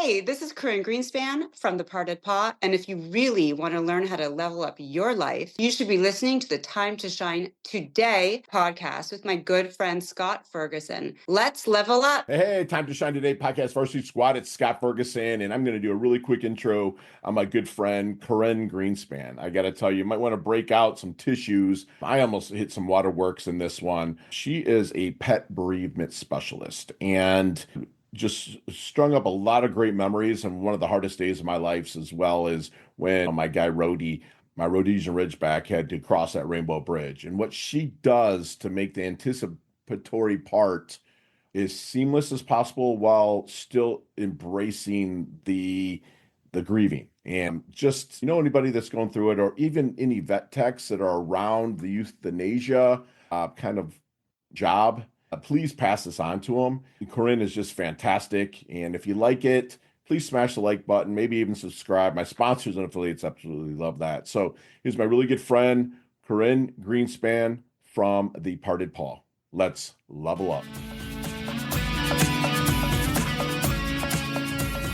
Hey, this is Koryn Greenspan from The Parted Paw, and if you really want to learn how to level up your life, you should be listening to the Time to Shine Today podcast with my good friend Scott Ferguson. Let's level up. Hey, Time to Shine Today podcast, Varsity Squad. It's Scott Ferguson, and I'm going to do a really quick intro on my good friend Koryn Greenspan. I got to tell you, you might want to break out some tissues. I almost hit some waterworks in this one. She is a pet bereavement specialist, and just strung up a lot of great memories, and one of the hardest days of my life, as well as when my guy Rhodey, my Rhodesian Ridgeback, had to cross that Rainbow Bridge. And what she does to make the anticipatory part is seamless as possible while still embracing the grieving. And just, anybody that's going through it, or even any vet techs that are around the euthanasia kind of job, please pass this on to them. Koryn is just fantastic. And if you like it, please smash the like button, maybe even subscribe. My sponsors and affiliates absolutely love that. So here's my really good friend, Koryn Greenspan from The Parted Paw. Let's level up.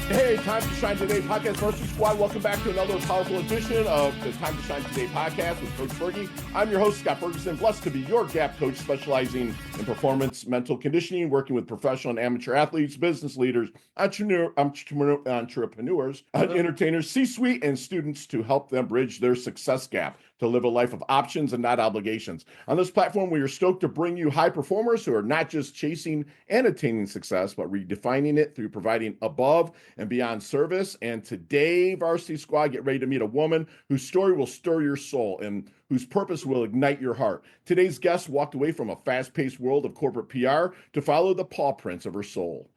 Hey, Time to Shine Today podcast, Varsity Squad. Welcome back to another powerful edition of the Time to Shine Today podcast with Coach Fergie. I'm your host, Scott Ferguson, blessed to be your GAP coach, specializing in performance, mental conditioning, working with professional and amateur athletes, business leaders, entrepreneurs, entertainers, C-suite, and students to help them bridge their success gap to live a life of options and not obligations. On this platform, we are stoked to bring you high performers who are not just chasing and attaining success, but redefining it through providing above and beyond service. And today, Varsity Squad, get ready to meet a woman whose story will stir your soul and whose purpose will ignite your heart. Today's guest walked away from a fast-paced world of corporate PR to follow the paw prints of her soul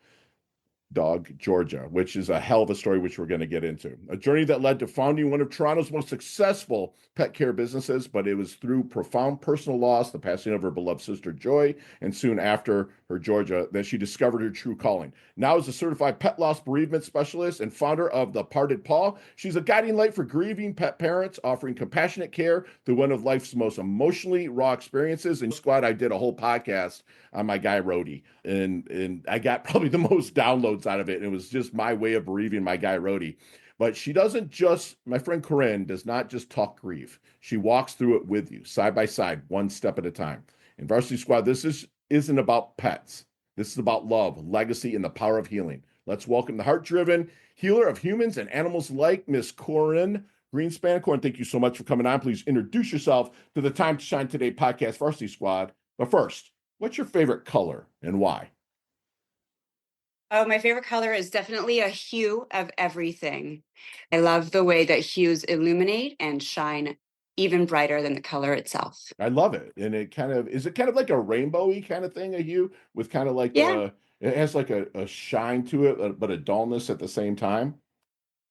dog, Georgia, which is a hell of a story, which we're going to get into. A journey that led to founding one of Toronto's most successful pet care businesses, but it was through profound personal loss, the passing of her beloved sister, Joy, and soon after her, Georgia, that she discovered her true calling. Now as a certified pet loss bereavement specialist and founder of The Parted Paw, she's a guiding light for grieving pet parents, offering compassionate care through one of life's most emotionally raw experiences. And Squad, I did a whole podcast on my guy, Rhodey, and I got probably the most downloads out of it. And it was just my way of bereaving my guy, Rhodey. But she doesn't just, my friend Koryn does not just talk grief. She walks through it with you, side by side, one step at a time. In Varsity Squad, isn't about pets. This is about love, legacy, and the power of healing. Let's welcome the heart-driven healer of humans and animals alike, Miss Koryn Greenspan. Koryn, thank you so much for coming on. Please introduce yourself to the Time to Shine Today podcast, Varsity Squad. But first, what's your favorite color and why? Oh, my favorite color is definitely a hue of everything. I love the way that hues illuminate and shine even brighter than the color itself. I love it. And it kind of, is it kind of like a rainbowy kind of thing, a hue with kind of like, Yeah, it has like a shine to it, but a dullness at the same time?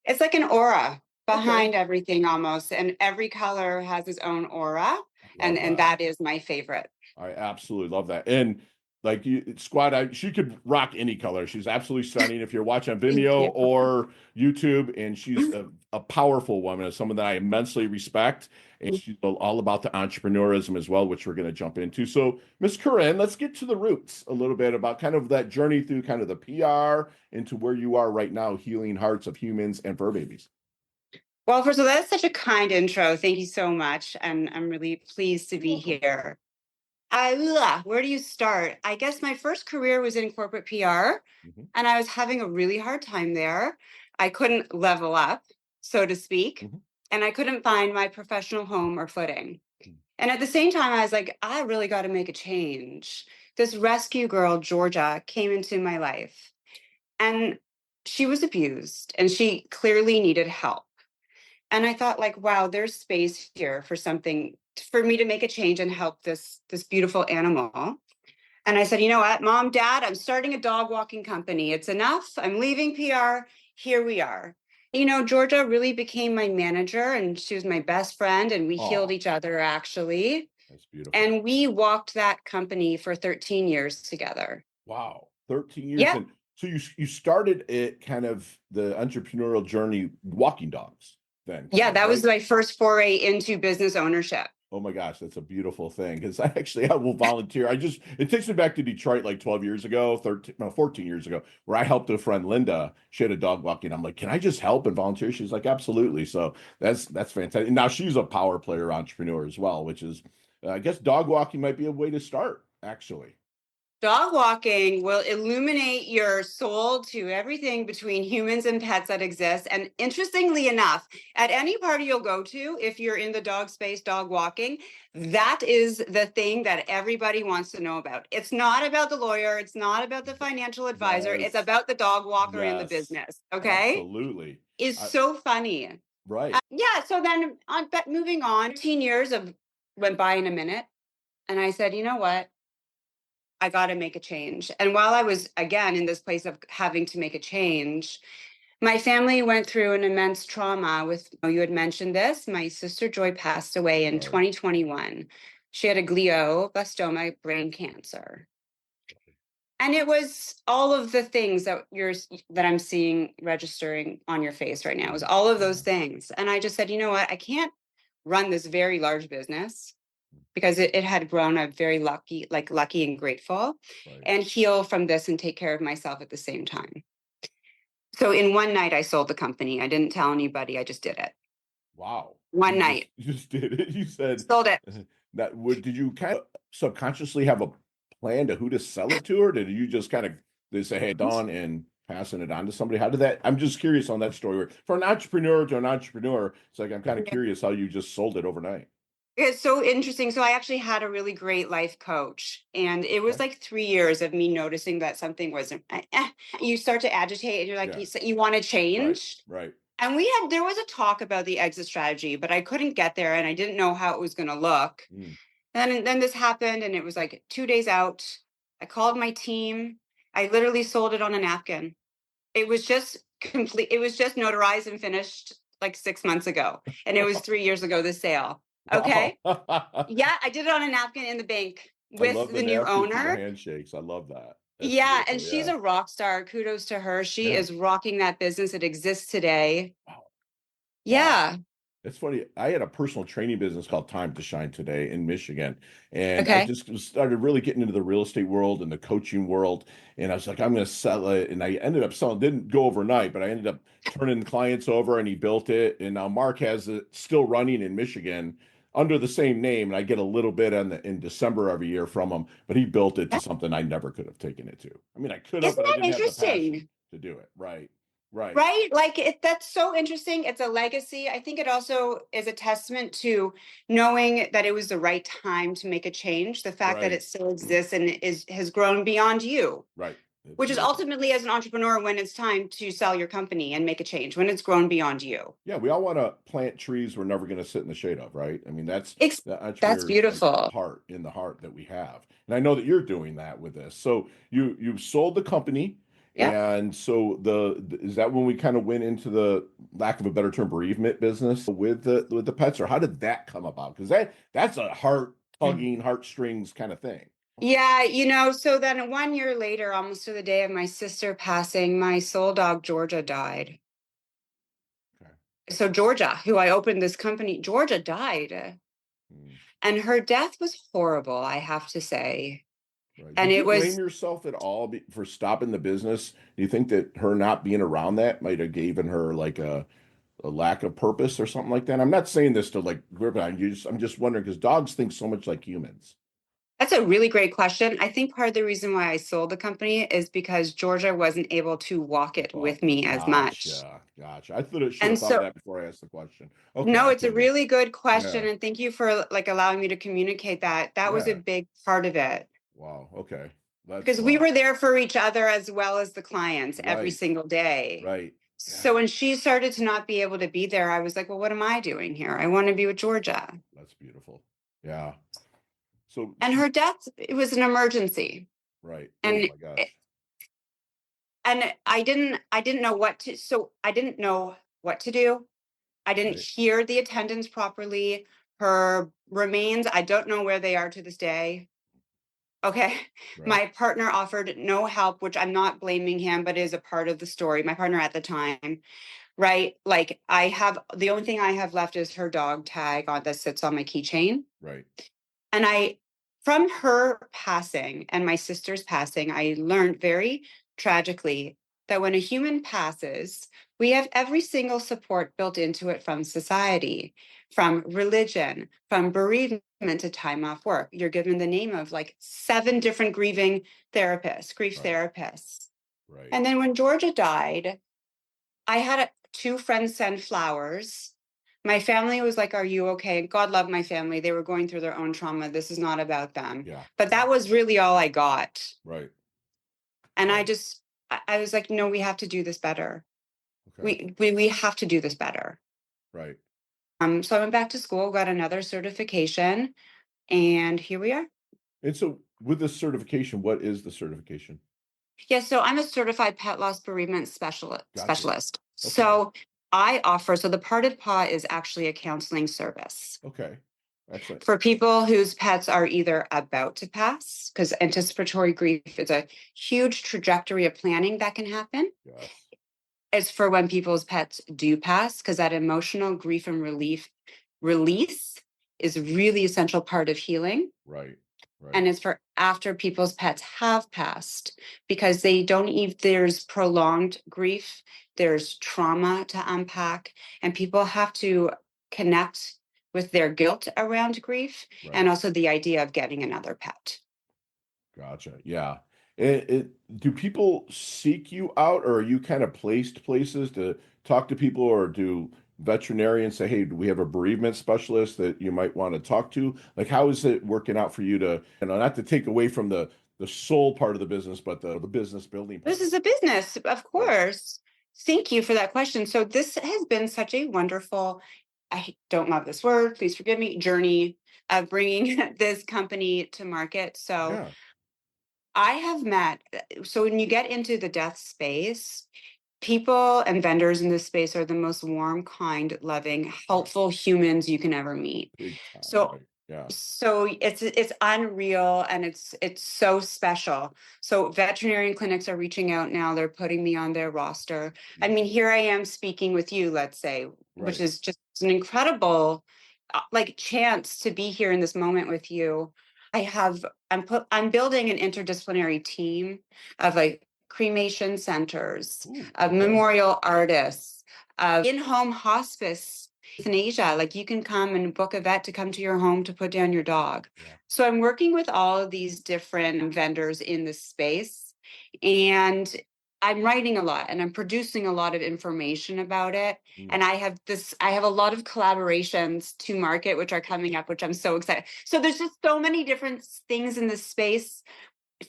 it's like an aura Okay. behind everything almost, and every color has its own aura, Love and that. that is my favorite. I absolutely love that. And like you, Squad, she could rock any color. She's absolutely stunning if you're watching Thank Vimeo you. or YouTube. And she's a powerful woman, someone that I immensely respect. And she's all about the entrepreneurism as well, which we're going to jump into. So, Miss Koryn, let's get to the roots a little bit about kind of that journey through kind of the PR into where you are right now, healing hearts of humans and fur babies. Well, first of all, that's such a kind intro. Thank you so much. And I'm really pleased to be here. Where do you start? I guess my first career was in corporate PR, and I was having a really hard time there. I couldn't level up, so to speak, and I couldn't find my professional home or footing. And at the same time, I was like, I really got to make a change. This rescue girl, Georgia, came into my life, and she was abused, and she clearly needed help. And I thought, like, wow, there's space here for something for me to make a change and help this beautiful animal. And I said, you know what, Mom, Dad, I'm starting a dog walking company. It's enough. I'm leaving PR. Here we are. Georgia really became my manager, and she was my best friend, and we healed each other, actually. That's beautiful. And we walked that company for 13 years together. Wow, 13 years. Yeah. And so you started it kind of the entrepreneurial journey walking dogs then. Yeah, that was right? my first foray into business ownership. Oh my gosh, that's a beautiful thing. Because I will volunteer. It takes me back to Detroit like 12 years ago, 13, no, 14 years ago, where I helped a friend, Linda. She had a dog walking. I'm like, can I just help and volunteer? She's like, absolutely. So that's fantastic. Now she's a power player entrepreneur as well, which is, I guess dog walking might be a way to start, actually. Dog walking will illuminate your soul to everything between humans and pets that exist. And interestingly enough, at any party you'll go to, if you're in the dog space, dog walking, that is the thing that everybody wants to know about. It's not about the lawyer, it's not about the financial advisor, it's Yes. about the dog walker in the Yes. business. Okay. Absolutely. Is I, so funny. right. Yeah. So then but moving on, 15 years of went by in a minute. And I said, you know what? I got to make a change. And while I was, again, in this place of having to make a change, my family went through an immense trauma with, you had mentioned this. My sister Joy passed away in Sorry. 2021. She had a glioblastoma, brain cancer. And it was all of the things that I'm seeing registering on your face right now. It was all of those things. And I just said, you know what? I can't run this very large business because it had grown. I'm very lucky and grateful, Right. and heal from this and take care of myself at the same time. So in one night, I sold the company. I didn't tell anybody. I just did it. Wow. One night, You just did it. You said sold it. that did you kind of subconsciously have a plan to who to sell it to, or did you just kind of they say, hey, Dawn, and passing it on to somebody? How did that? I'm just curious on that story. For an entrepreneur to an entrepreneur, it's like I'm kind of curious how you just sold it overnight. It's so interesting. So I actually had a really great life coach, and it was Okay. like 3 years of me noticing that something wasn't. You start to agitate, and you're like, Yeah. you want to Right. change. Right. And there was a talk about the exit strategy, but I couldn't get there, and I didn't know how it was going to look. Mm. And then this happened, and it was like 2 days out. I called my team. I literally sold it on a napkin. It was just complete. It was just notarized and finished like 6 months ago. And it was 3 years ago, the sale. Wow. Okay. Yeah, I did it on a napkin in the bank I with love the the new napkins and the owner. handshakes. I love that. That's Yeah. And beautiful. she's Yeah. a rock star. Kudos to her. She Yeah. is rocking that business. It exists today. Wow. Wow. Yeah. It's funny. I had a personal training business called Time to Shine today in Michigan. And I Okay. just started really getting into the real estate world and the coaching world. And I was like, I'm going to sell it. And I ended up selling, didn't go overnight, but I ended up turning clients over and he built it. And now Mark has it still running in Michigan under the same name. And I get a little bit in December every year from him, but he built it to something I never could have taken it to. I mean, I could have, Isn't but I that didn't have the passion interesting? to do it. Right. Right. Right? Like that's so interesting. It's a legacy. I think it also is a testament to knowing that it was the right time to make a change. The fact that Right. it still exists and has grown beyond you, Right. It's which is beautiful. ultimately as an entrepreneur when it's time to sell your company and make a change, when it's grown beyond you. Yeah, we all want to plant trees we're never going to sit in the shade of, right? I mean, that's Ex- the that's entrepreneur's like beautiful. heart in the heart that we have. And I know that you're doing that with this. So you've sold the company, Yeah. and so is that when we kind of went into the lack of a better term bereavement business with the pets, or how did that come about? Because that's a heart tugging, heartstrings kind of thing. Yeah, so then 1 year later, almost to the day of my sister passing, my soul dog Georgia died. Okay. So Georgia, who I opened this company, Georgia died. Mm. And her death was horrible, I have to say. Right. And Did you it blame was, yourself at all for stopping the business? Do you think that her not being around that might have given her like a lack of purpose or something like that? I'm not saying this to like grip on you. I'm just wondering because dogs think so much like humans. that's a really great question. I think part of the reason why I sold the company is because Georgia wasn't able to walk it Keep up. with me as much. Gotcha. I thought I should And have thought of so, that before I asked the question. Okay, no, I it's a feel you. really good question. Yeah. And thank you for like allowing me to communicate that. That was a Yeah. big part of it Wow. Okay. That's because we wow. were there for each other as well as the clients every Right. single day. Right. So Yeah. when she started to not be able to be there, I was like, well, what am I doing here? I want to be with Georgia. That's beautiful. Yeah. So And her death, it was an emergency. right. Oh And my gosh. I didn't know I didn't know what to do. I didn't Right. hear the attendance properly. Her remains, I don't know where they are to this day. Okay. Right. My partner offered no help, which I'm not blaming him, but is a part of the story. My partner at the time. right? Like the only thing I have left is her dog tag on that sits on my keychain. Right. And from her passing and my sister's passing, I learned very tragically that when a human passes, we have every single support built into it from society, from religion, from bereavement to time off work. You're given the name of like 7 different grief Right. therapists. Right. And then when Georgia died, I had 2 friends send flowers. My family was like, "Are you okay?" God love my family. They were going through their own trauma. This is not about them. Yeah. But that was really all I got. Right. And Right. I was like, no, we have to do this better. Okay. We have to do this better. Right. So I went back to school, got another certification, and here we are. And so with this certification, what is the certification? Yeah, so I'm a certified pet loss bereavement Gotcha. specialist. Okay. So I offer, so the Parted Paw is actually a counseling service Okay. Excellent. for people whose pets are either about to pass, because anticipatory grief is a huge trajectory of planning that can happen. Yes. It's for when people's pets do pass, because that emotional grief and release is really essential part of healing. Right. Right. And it's for after people's pets have passed, because they don't even, there's prolonged grief, there's trauma to unpack, and people have to connect with their guilt around grief Right. and also the idea of getting another pet. Gotcha. Yeah. Do people seek you out, or are you kind of placed places to talk to people, or do veterinarians say, "Hey, do we have a bereavement specialist that you might want to talk to?" Like, how is it working out for you to, not to take away from the soul part of the business, but the business building part? This is a business, of Right. course. Thank you for that question. So this has been such a wonderful, I don't love this word, please forgive me, journey of bringing this company to market. So Yeah. I have met, so when you get into the death space, people and vendors in this space are the most warm, kind, loving, Yeah. helpful humans you can ever meet. Big time. So Right. Yeah. it's unreal, and it's so special. So veterinarian clinics are reaching out now. They're putting me on their roster. I mean, Beautiful. here I am speaking with you, let's say, which Right. is just an incredible like chance to be here in this moment with you. I have I'm building an interdisciplinary team of like cremation centers, Ooh. of Okay. memorial artists, of in-home hospice euthanasia. Like you can come and book a vet to come to your home to put down your dog. Yeah. So I'm working with all of these different vendors in this space, and I'm writing a lot and I'm producing a lot of information about it. Mm. And I have a lot of collaborations to market, which are coming up, which I'm so excited. So there's just so many different things in this space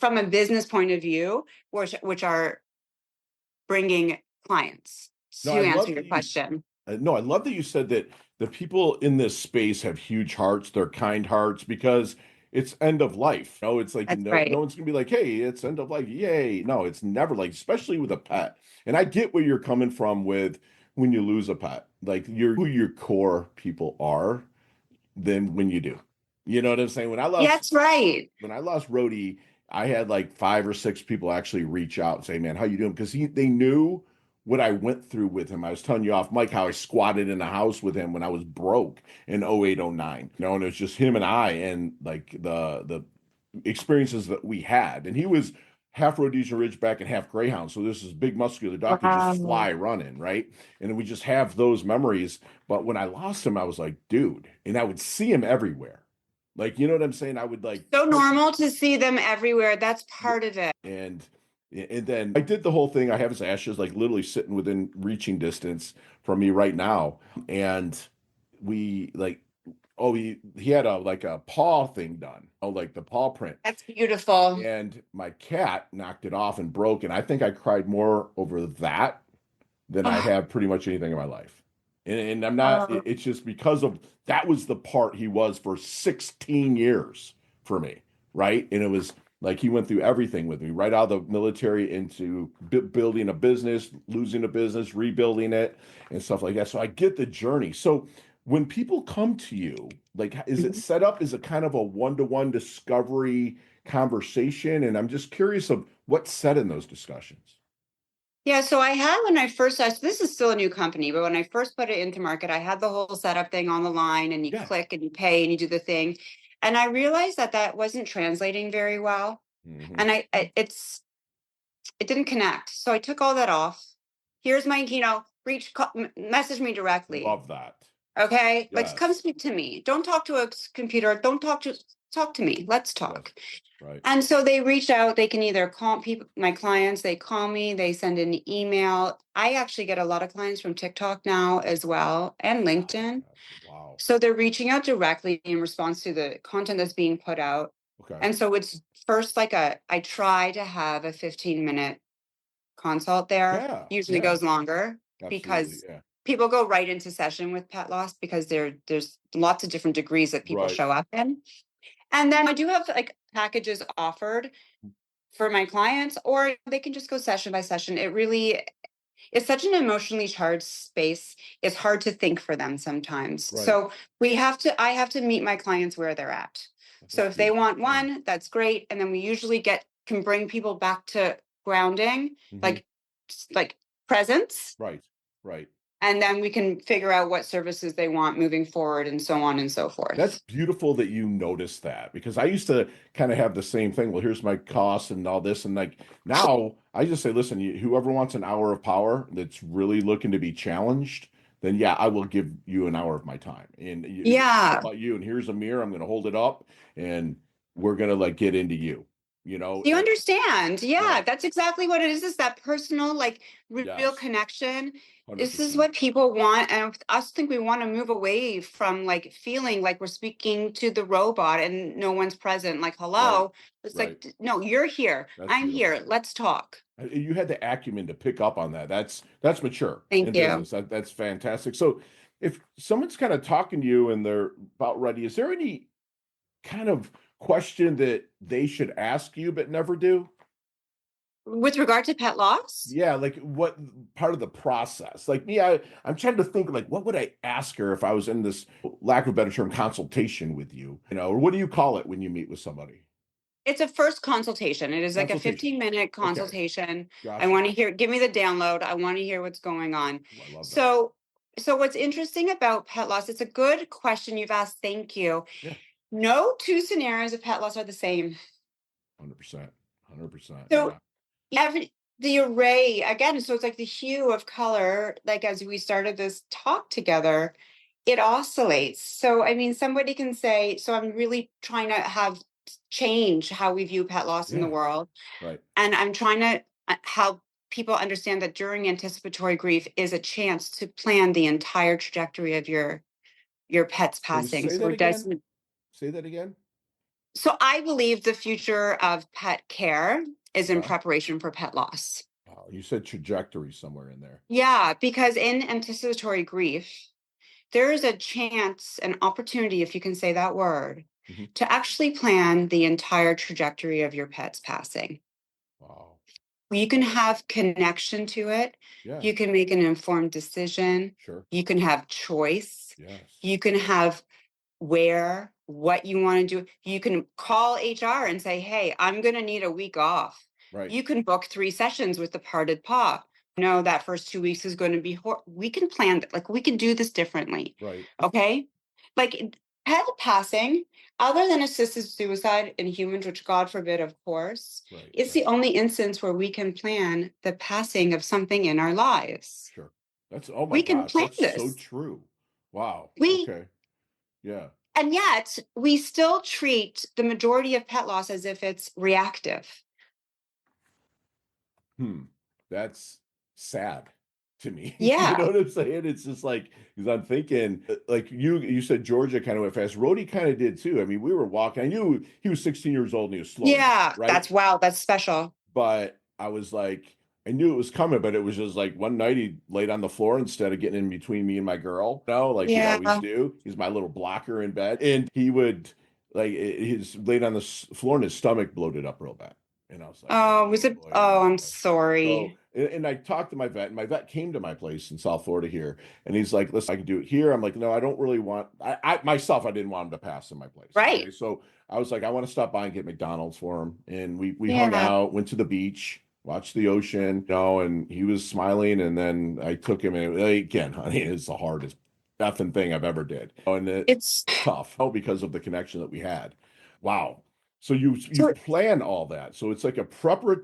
from a business point of view, which are bringing clients, No, to I answer love your that you. question. No, I love that you said that the people in this space have huge hearts. They're kind hearts because it's end of life. It's like That's no right. one's gonna be like, "Hey, it's end of life, yay!" No, it's never like, especially with a pet. And I get where you're coming from with when you lose a pet. Like you're who your core people are than when you do. You know what I'm saying? Yeah, that's right. When I lost Rhodey, I had like 5 or 6 people actually reach out and say, "Man, how you doing?" Because they knew what I went through with him. I was telling you off mic how I squatted in a house with him when I was broke in 08, 09. And it was just him and I, and like the experiences that we had. And he was half Rhodesian Ridgeback and half Greyhound. So this is big muscular dog could just Wow. fly running, right? And we just have those memories. But when I lost him, I was like, dude, and I would see him everywhere. Like, you know what I'm saying? I would like So touch normal to see them everywhere. That's him, part of it. and then I did the whole thing. I have his ashes like literally sitting within reaching distance from me right now. And we like, oh, he had a like a paw thing done. Oh, like the paw print. That's beautiful. And my cat knocked it off and broke. And I think I cried more over that than I Oh, have pretty much anything in my life. And I'm not, oh, it's just because of that was the part he was for 16 years for me, right? And it was like he went through everything with me, right out of the military into building a business, losing a business, rebuilding it, and stuff like that. So I get the journey. So when people come to you, like, is it mhm. set up as a kind of a one-to-one discovery conversation? And I'm just curious of what's said in those discussions. Yeah, so I had when I first started, this is still a new company, but when I first put it into market, I had the whole setup thing on the line and you Yeah. click and you pay and you do the thing. And I realized that that wasn't translating very well. Hmm. And it didn't connect. So I took all that off. Here's my, message me directly. Love that. Okay. Like come Yes. speak to me. Don't talk to a computer. Don't talk to me. Let's Yes. talk. Right. And so they reach out. They can either call people, my clients, they call me, they send an email. I actually get a lot of clients from TikTok now as well and LinkedIn. Wow. So they're reaching out directly in response to the content that's being put out. Okay. And so it's first I try to have a 15-minute consult there. Yeah. Usually Yeah. goes longer Absolutely. because Yeah. people go right into session with pet loss because there's lots of different degrees that people Right. show up in. And then I do have like packages offered for my clients, or they can just go session by session. It really it's such an emotionally charged space. It's hard to think for them sometimes. Right. So I have to meet my clients where they're at. So That's if they beautiful. want Yeah. one, that's great. And then we usually can bring people back to grounding, Hmm. like presence. Right. Right. And then we can figure out what services they want moving forward and so on and so That's forth. beautiful that you noticed that because I used to kind of have the same thing. Well, here's my costs and all this. And like now I just say, listen, whoever wants an hour of power that's really looking to be challenged, then yeah, I will give you an hour of my time. And it's all Yeah. about you. And here's a mirror. I'm going to hold it up and we're going to like get into you, Do you and understand? yeah, Yeah, that's exactly what it is that personal, like real yes, connection. This is 100%. what people want. And I also think we want to move away from like feeling like we're speaking to the robot and no one's present. Like, Right. hello. It's like, Right. no, you're here. That's I'm beautiful. here. Let's talk. You had the acumen to pick up on that. That's mature Thank in you. business. That's fantastic. So if someone's kind of talking to you and they're about ready, is there any kind of question that they should ask you but never do? With regard to pet loss, Yeah, like what part of the process? Like me, I'm trying to think like what would I ask her if I was in this, lack of a better term, consultation with you, or what do you call it when you meet with somebody? it's a first consultation. It is like a Consultation. 15-minute Okay, consultation. I gotcha. want to hear, give me the download. I want to hear what's going on. Oh, I love that. So, so what's interesting about pet loss, it's a good question you've asked. Thank you. Yeah, No two scenarios of pet loss are the same. 100%. 100%. So Yeah. every the array again, so it's like the hue of color, like as we started this talk together, it oscillates. So I mean, somebody can say, so I'm really trying to have change how we view pet loss in the Yeah. world. Right. And I'm trying to help people understand that during anticipatory grief is a chance to plan the entire trajectory of your pet's Can you passing. say So that it again? doesn't. Say that again. So I believe the future of pet care is in Okay. preparation for pet loss. Oh, you said trajectory somewhere in there. Yeah, because in anticipatory grief, there is a chance, an opportunity, if you can say that word, Hmm. to actually plan the entire trajectory of your pet's passing. Wow. You can have connection to it. Yeah. You can make an informed decision. Sure. You can have choice. Yes. You can have what you want to do. You can call HR and say, hey, I'm going to need a week off. Right. You can book 3 sessions with the parted paw. No, that first 2 weeks is going to be, we can plan, like we can do this differently. Right. Okay. Like pet passing, other than assisted suicide in humans, which God forbid, of course, Right. it's Right. the only instance where we can plan the passing of something in our lives. Sure. That's, oh my We can gosh, plan that's so this. true. Wow. We Okay. Yeah. And yet we still treat the majority of pet loss as if it's reactive. Hmm. That's sad to me. You know Yeah. what I'm saying? It's just like, because I'm thinking, like you said, Georgia kind of went fast. Rhodey kind of did too. I mean, we were walking. I knew he was 16 years old and he was slowing down, Yeah. right? That's wow. That's special. But I was like, I knew it was coming, but it was just like one night he laid on the floor instead of getting in between me and my girl, like he'd always Yeah. do. He's my little blocker in bed. And he would like his laid on the floor and his stomach bloated up real bad. And I was like, Oh, was oh it? boy, Oh, oh I'm boy. So, sorry. and I talked to my vet, and my vet came to my place in South Florida here, and he's like, "Listen, I can do it here." I'm like, "No, I don't really want. I myself, I didn't want him to pass in my place." Okay, Right. so I was like, "I want to stop by and get McDonald's for him," and we hung Yeah. out, went to the beach, watch the ocean, and he was smiling. And then I took him, and again, honey, it's the hardest effing thing I've ever did. And it's It's tough because of the connection that we had. Wow. So you so plan all that. So it's like a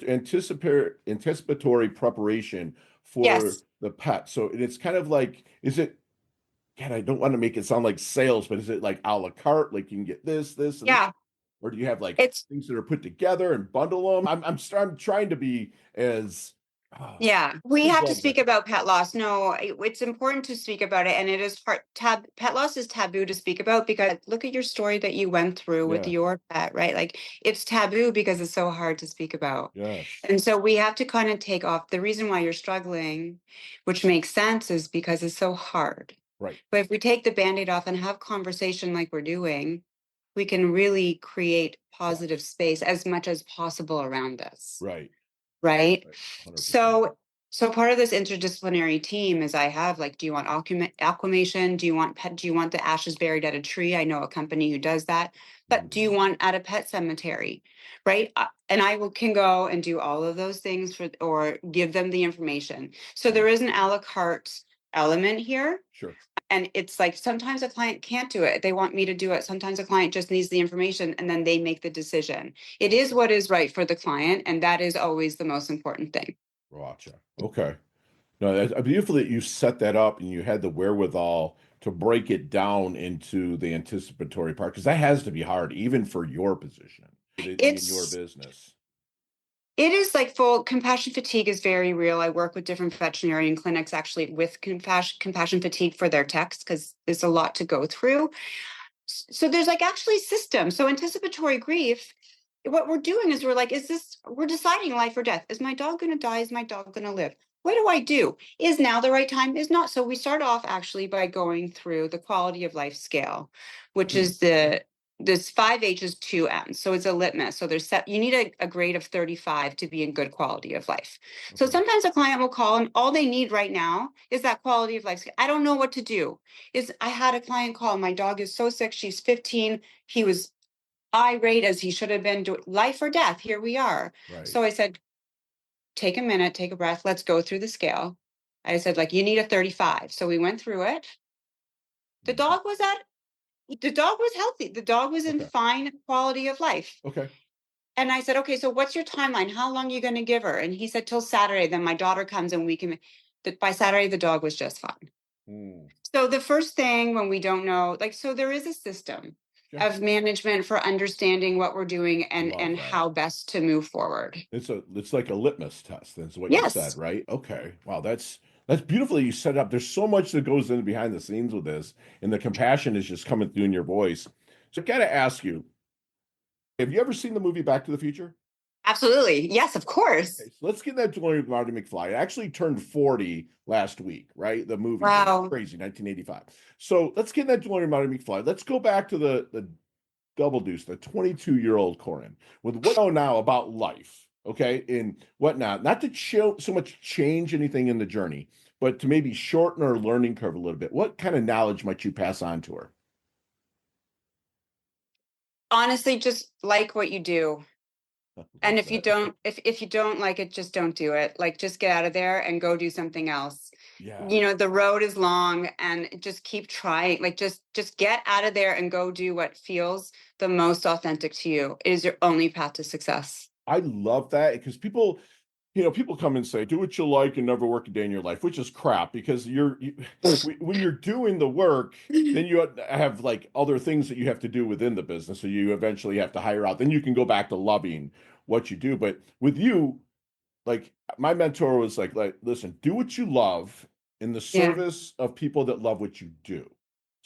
anticipatory preparation for yes, the pet. So it's kind of like, is it, God, I don't want to make it sound like sales, but is it like a la carte? Like you can get this, and this, yeah. or do you have like It's things that are put together and bundle them? I'm trying to be as Yeah, we kid have to gloves. speak about pet loss. No, it's important to speak about it, and it is pet loss is taboo to speak about because look at your story that you went through with Yeah. your pet, right? Like it's taboo because it's so hard to speak about. Yes. And so we have to kind of take off the reason why you're struggling, which makes sense, is because it's so hard. Right. But if we take the band-aid off and have conversation like we're doing, we can really create positive Yes. space as much as possible around us, Right. right? Right. 100%. So part of this interdisciplinary team is I have like, do you want aquamation? Do you want the ashes buried at a tree? I know a company who does that. But do you want at a pet cemetery? Right. And can go and do all of those things or give them the information. So there is an a la carte element here. Sure. And it's like sometimes a client can't do it. They want me to do it. Sometimes a client just needs the information and then they make the decision. It is what is right for the client. And that is always the most important thing. Gotcha. Okay. No, that's beautiful that you set that up and you had the wherewithal to break it down into the anticipatory part, because that has to be hard, even for your position in your It's business. it is like full compassion fatigue is very real. I work with different veterinarian clinics actually with compassion fatigue for their techs because there's a lot to go through. So there's like actually systems. So anticipatory grief, what we're doing is we're deciding life or death. Is my dog going to die? Is my dog going to live? What do I do? Is now the right time? Is not. So we start off actually by going through the quality of life scale, which Hmm. is this 5 H's, 2 M's. So it's a litmus. So you need a grade of 35 to be in good quality of life. So Okay. sometimes a client will call and all they need right now is that quality of life scale. I don't know what to do. I had a client call, my dog is so sick, she's 15. He was irate as he should have been. Life or death, here we are. Right. So I said, take a minute, take a breath, let's go through the scale. I said, like, you need a 35. So we went through it. The Mhm. dog was healthy. The dog was in Okay. fine quality of life. Okay. And I said, okay, so what's your timeline? How long are you going to give her? And he said, till Saturday. Then my daughter comes and by Saturday, the dog was just fine. Hmm. So the first thing when we don't know, like, so there is a system Yeah. of management for understanding what we're doing Love and that. how best to move forward. It's like a litmus test. That's what you said, Yes, right? Okay. Wow, that's beautifully you set it up. There's so much that goes in behind the scenes with this, and the compassion is just coming through in your voice. So I gotta ask you, have you ever seen the movie Back to the Future? absolutely. Yes, of course. Okay, so let's get that DeLorean with Marty McFly. It actually turned 40 last week, right? The movie did. Wow. Crazy, 1985. So let's get that DeLorean Marty McFly. Let's go back to the double deuce, the 22-year-old Koryn, with what we know now about life, okay, and whatnot. Not to so much change anything in the journey, but to maybe shorten her learning curve a little bit. What kind of knowledge might you pass on to her? Honestly, just like what you do. Love And if you that. don't, if you don't like it, just don't do it. Like just get out of there and go do something else. Yeah. The road is long and just keep trying. Like just get out of there and go do what feels the most authentic to you. It is your only path to success. I love that because people come and say, do what you like and never work a day in your life, which is crap because when you're doing the work, then you have like other things that you have to do within the business. So you eventually have to hire out. Then you can go back to loving what you do. But with you, like my mentor was like, listen, do what you love in the Yeah. service of people that love what you do.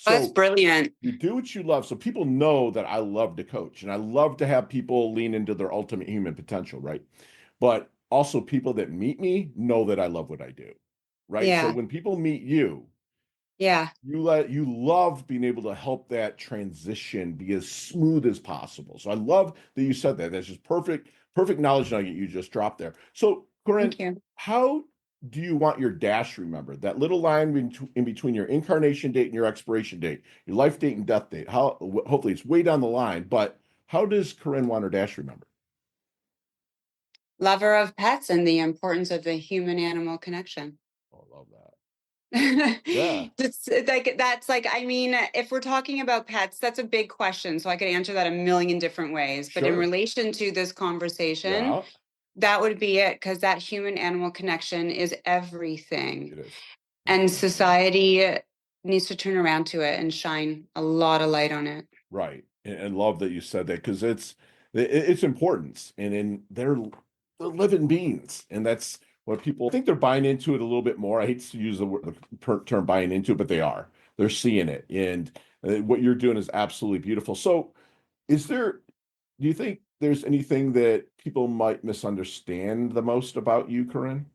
Oh, that's So brilliant. you do what you love. So people know that I love to coach and I love to have people lean into their ultimate human potential, right? But also people that meet me know that I love what I do, right? So Yeah. when people meet you, Yeah. you love being able to help that transition be as smooth as possible. So I love that you said that. That's just perfect knowledge nugget you just dropped there. So Koryn, Thank you. how do you want your dash remembered? That little line in between your incarnation date and your expiration date, your life date and death date. How hopefully it's way down the line, but how does Koryn want her dash remembered? Lover of pets and the importance of the human animal connection. Oh, I love that. Yeah, That's like, I mean, if we're talking about pets, that's a big question. So I could answer that a million different ways. But in sure. relation to this conversation, Yeah, that would be it, because that human animal connection is everything. it is. And Yeah. society needs to turn around to it and shine a lot of light on it. Right. And love that you said that because it's importance and they're living beings. And that's what people I think they're buying into it a little bit more. I hate to use the term buying into it, but they are. They're seeing it. And what you're doing is absolutely beautiful. So do you think there's anything that people might misunderstand the most about you, Koryn?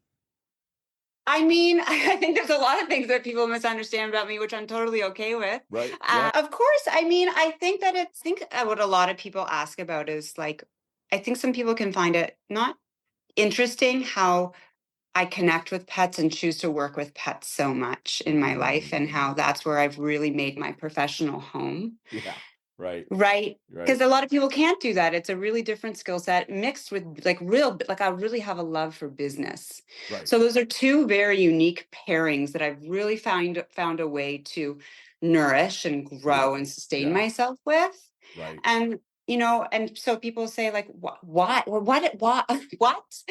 I mean, I think there's a lot of things that people misunderstand about me, which I'm totally okay with. Right. Yeah. Of course, I mean, I think that what a lot of people ask about is like, I think some people can find it not interesting how I connect with pets and choose to work with pets so much in my life, and how that's where I've really made my professional home. Yeah. Right. Right. Because Right. a lot of people can't do that. It's a really different skill set mixed with like I really have a love for business. Right. So those are two very unique pairings that I've really found a way to nourish and grow and sustain Yeah. myself with. Right. And and so people say like, why, what?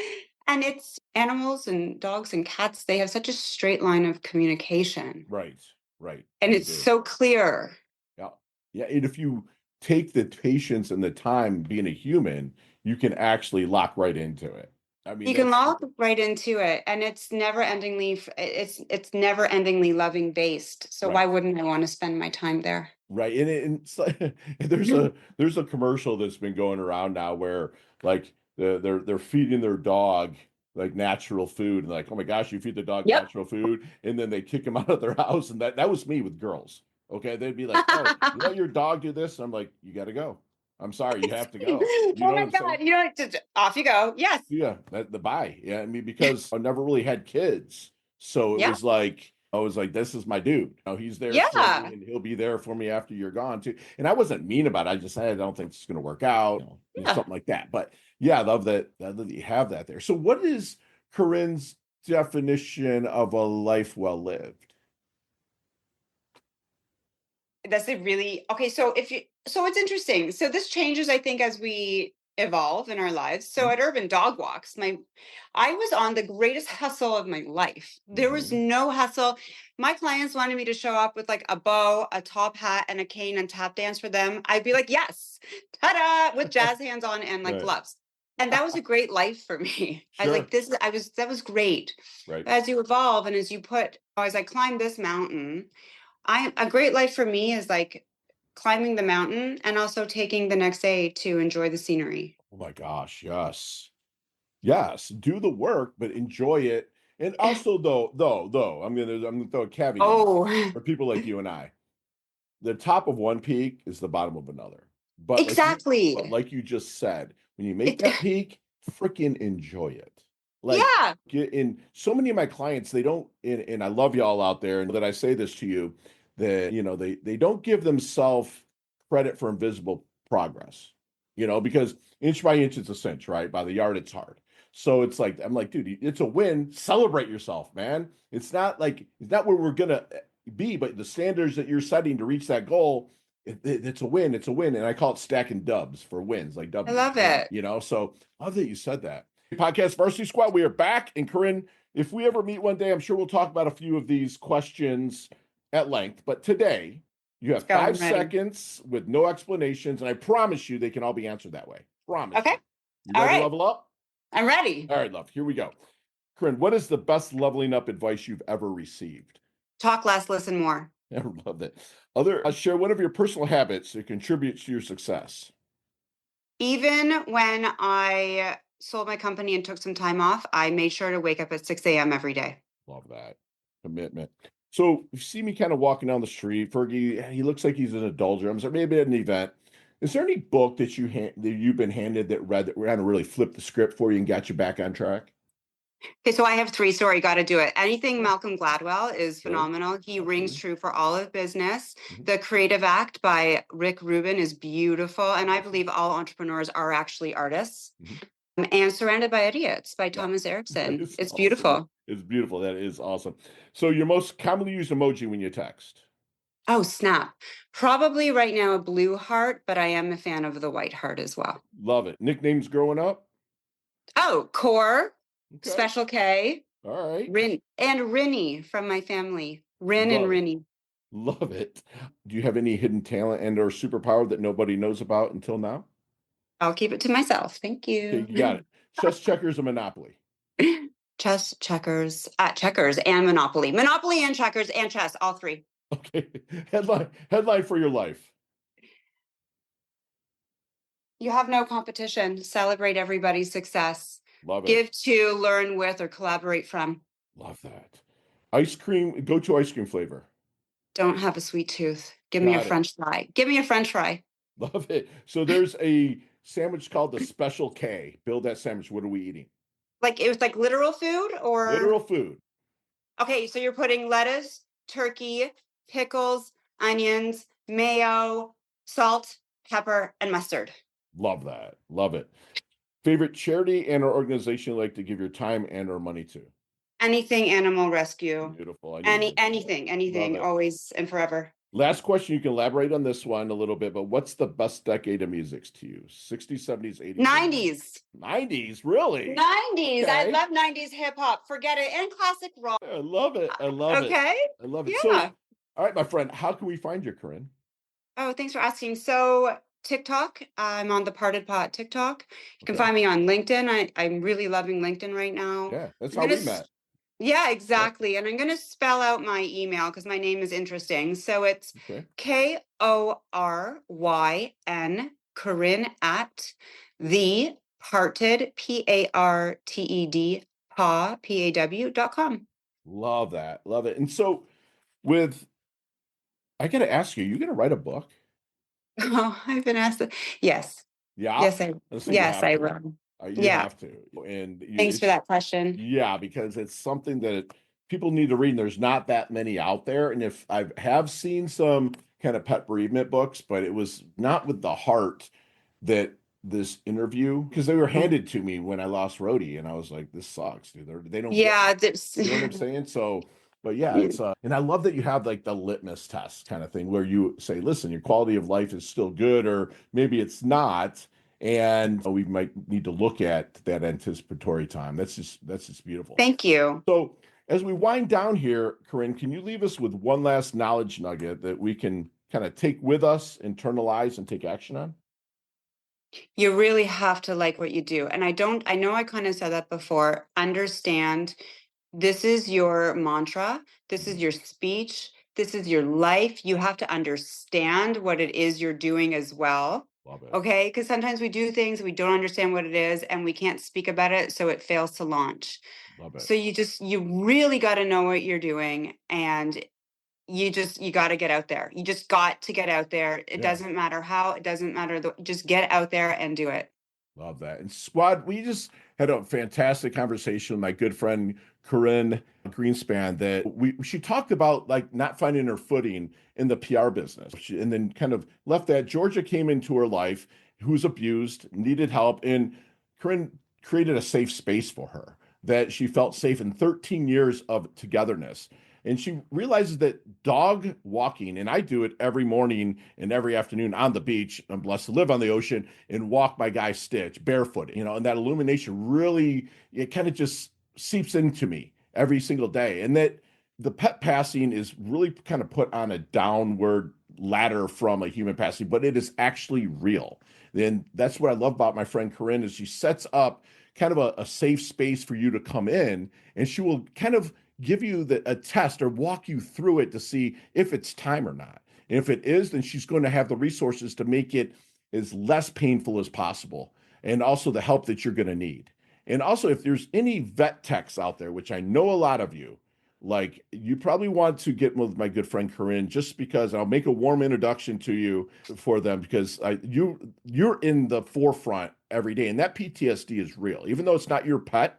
And it's animals and dogs and cats, they have such a straight line of communication. Right. Right. And They it's do. so clear. Yeah. Yeah. And if you take the patience and the time being a human, you can actually lock right into it. I mean, You can that's log right into it, and it's never endingly it's never endingly loving based. So right. why wouldn't I want to spend my time there? Right. And it's like, there's a commercial that's been going around now where like they're feeding their dog like natural food and like, oh my gosh, you feed the dog Yep. natural food, and then they kick him out of their house. And that was me with girls. Okay. They'd be like, oh, you let your dog do this? And I'm like, you gotta go. I'm sorry, you have to go. You Oh know what my I'm saying? God. Off you go. Yes. Yeah, the buy. Yeah, I mean, because I never really had kids, so it Yeah. was like I was like, this is my dude. He's there for me, Yeah. and he'll be there for me after you're gone too. And I wasn't mean about it. I just said I don't think it's going to work out, Yeah. something like that. But yeah, I love that. I love that you have that there. So, what is Koryn's definition of a life well lived? That's a really okay. So it's interesting. So this changes, I think, as we evolve in our lives. So at Urban Dog Walks, I was on the greatest hustle of my life. There was Mhm. no hustle. My clients wanted me to show up with like a bow, a top hat, and a cane and tap dance for them. I'd be like, yes, ta-da, with jazz hands on and like Right. gloves. And that was a great life for me. I was Sure. like, that was great. Right. But as you evolve and as I climbed this mountain, a great life for me is like climbing the mountain and also taking the next day to enjoy the scenery. Oh my gosh, yes. Yes, do the work, but enjoy it. And also, though, I'm gonna throw a caveat in Oh, for people like you and I. The top of one peak is the bottom of another. But exactly. like you just said, when you make It, that peak, freaking enjoy it. Like yeah, get in so many of my clients, they don't, and I love y'all out there, and that I say this to you, that they don't give themselves credit for invisible progress, because inch by inch it's a cinch, right? By the yard it's hard. So it's like I'm like, dude, it's a win. Celebrate yourself, man. It's not where we're gonna be, but the standards that you're setting to reach that goal, it's a win. It's a win, and I call it stacking dubs for wins, like I W's. love it. So I love that you said that. Podcast Varsity Squad, we are back, and Koryn, if we ever meet one day, I'm sure we'll talk about a few of these questions at length. But today, you Let's have go. I'm five ready. seconds with no explanations, and I promise you they can all be answered that way. Promise Okay. you. You All ready to right. level up? I'm ready. All right, love. Here we go. Koryn, what is the best leveling up advice you've ever received? Talk less, listen more. I love that. Share one of your personal habits that contributes to your success. Even when I sold my company and took some time off, I made sure to wake up at 6 a.m. every day. Love that commitment. So you see me kind of walking down the street. Fergie, he looks like he's in a doldrums or maybe at an event. Is there any book that you've been handed that kind of really flipped the script for you and got you back on track? Okay, so I have three. Sorry, got to do it. Anything Sure. Malcolm Gladwell is Sure. phenomenal. He rings Absolutely. true for all of business. Mhm. The Creative Act by Rick Rubin is beautiful. And I Awesome. believe all entrepreneurs are actually artists. Mhm. And Surrounded by Idiots by Wow, Thomas that Erickson. is It's awesome. beautiful. It's beautiful. That is awesome. So your most commonly used emoji when you text? Oh, snap. Probably right now a blue heart, but I am a fan of the white heart as well. Love it. Nicknames growing up? Oh, Core, Okay. Special K, All right. Rin, and Rinny from my family. Rin and Love it. Rinny. Love it. Do you have any hidden talent and or superpower that nobody knows about until now? I'll keep it to myself. Thank Okay, you. you got it. Chess, checkers, and Monopoly. Chess, checkers, and Monopoly. Monopoly and checkers and chess, all three. Okay. Headline for your life. You have no competition. Celebrate everybody's success. Love it. Give to, learn with, or collaborate from. Love that. Ice cream, go to ice cream flavor. Don't have a sweet tooth. Give me a Got it. French fry. Give me a French fry. Love it. So there's a sandwich called the Special K. Build that sandwich. What are we eating? Like it was like literal food or Literal food. okay, so you're putting lettuce, turkey, pickles, onions, mayo, salt, pepper, and mustard. Love that. Love it. Favorite charity and or organization you like to give your time and or money to? Anything animal rescue. Beautiful. I knew you were gonna say that. Anything, Love it. always and forever. Last question. You can elaborate on this one a little bit, but what's the best decade of music to you? 60s, 70s, 80s, 90s. 90s? Really? 90s. I Okay. love 90s hip hop. Forget it. And classic rock. I love it. I love it. Okay. I love it. Yeah. So, all right, my friend, how can we find you, Koryn? Oh, thanks for asking. So TikTok, I'm on the Parted Pot TikTok. You can Okay. find me on LinkedIn. I'm really loving LinkedIn right now. Yeah, that's I'm how gonna we met. Yeah, exactly. And I'm going to spell out my email because my name is interesting. So it's Okay. Koryn, Corinne at the parted, PARTED, PAW.com. Love that. Love it. And so with I gotta ask you, you gonna write a book? Oh, I've been asked that. Yes. Yeah. Yes, Let's say you yes, have I to. will. You Yeah. have to. And Thanks for that question. yeah, because it's something that people need to read, and there's not that many out there. And if I have seen some kind of pet bereavement books, but it was not with the heart that this interview, because they were handed to me when I lost Rhodey, and I was like, this sucks, dude. They don't get Yeah. you know what I'm saying? So, but yeah, it's and I love that you have like the litmus test kind of thing where you say, listen, your quality of life is still good, or maybe it's not. And we might need to look at that anticipatory time. That's just beautiful. Thank you. So as we wind down here, Koryn, can you leave us with one last knowledge nugget that we can kind of take with us, internalize, and take action on? You really have to like what you do. And I know I kind of said that before. Understand this is your mantra, this is your speech, this is your life. You have to understand what it is you're doing as well. Love it. Okay. Because sometimes we do things, we don't understand what it is, and we can't speak about it. So it fails to launch. Love it. So you really got to know what you're doing. And you got to get out there. You just got to get out there. It doesn't matter how, it doesn't matter. Just get out there and do it. Love that. And squad, we just had a fantastic conversation with my good friend Koryn Greenspan that she talked about like not finding her footing in the PR business. And then kind of left that. Georgia came into her life, who was abused, needed help, and Koryn created a safe space for her that she felt safe in 13 years of togetherness. And she realizes that dog walking, and I do it every morning and every afternoon on the beach. I'm blessed to live on the ocean and walk my guy Stitch barefoot, and that illumination really, it kind of just seeps into me every single day. And that the pet passing is really kind of put on a downward ladder from a human passing, but it is actually real. And that's what I love about my friend Koryn is she sets up kind of a safe space for you to come in, and she will kind of give you a test or walk you through it to see if it's time or not. And if it is, then she's going to have the resources to make it as less painful as possible, and also the help that you're going to need. And also, if there's any vet techs out there, which I know a lot of you, like you probably want to get with my good friend Koryn, just because I'll make a warm introduction to you for them, because you're in the forefront every day, and that PTSD is real. Even though it's not your pet,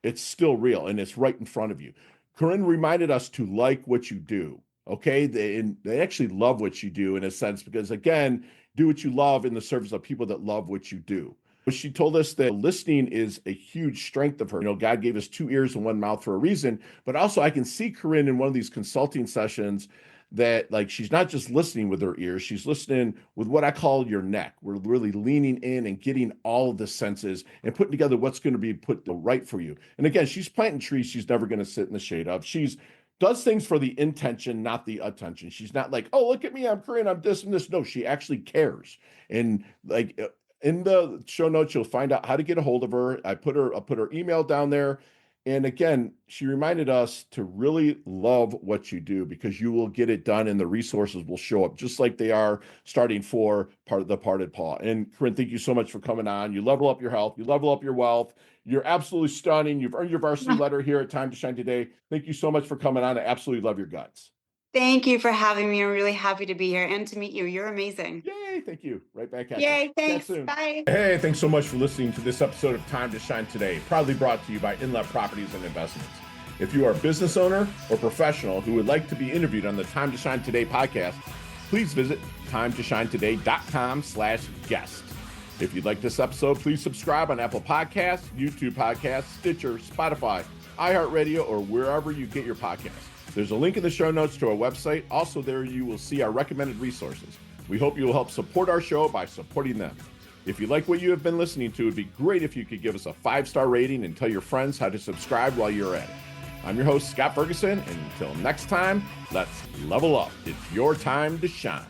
it's still real, and it's right in front of you. Koryn reminded us to like what you do. Okay, they actually love what you do in a sense, because again, do what you love in the service of people that love what you do. She told us that listening is a huge strength of her. God gave us 2 ears and 1 mouth for a reason, but also I can see Koryn in one of these consulting sessions that like she's not just listening with her ears, she's listening with what I call your neck. We're really leaning in and getting all of the senses and putting together what's going to be put right for you. And again, she's planting trees she's never going to sit in the shade of. She's does things for the intention, not the attention. She's not like, oh, look at me, I'm Koryn, I'm this and this. No, she actually cares. And like in the show notes, you'll find out how to get a hold of her. I'll put her email down there. And again, she reminded us to really love what you do because you will get it done and the resources will show up just like they are starting for the Parted Paw. And Koryn, thank you so much for coming on. You level up your health, you level up your wealth. You're absolutely stunning. You've earned your varsity letter here at Time to Shine today. Thank you so much for coming on. I absolutely love your guts. Thank you for having me. I'm really happy to be here and to meet you. You're amazing. Yay, thank you. Right back at you. Yay, thanks. Soon. Bye. Hey, thanks so much for listening to this episode of Time to Shine Today, proudly brought to you by Inlet Properties and Investments. If you are a business owner or professional who would like to be interviewed on the Time to Shine Today podcast, please visit timetoshinetoday.com/guest. If you'd like this episode, please subscribe on Apple Podcasts, YouTube Podcasts, Stitcher, Spotify, iHeartRadio, or wherever you get your podcasts. There's a link in the show notes to our website. Also there you will see our recommended resources. We hope you will help support our show by supporting them. If you like what you have been listening to, it'd be great if you could give us a 5-star rating and tell your friends how to subscribe while you're at it. I'm your host, Scott Ferguson, and until next time, let's level up. It's your time to shine.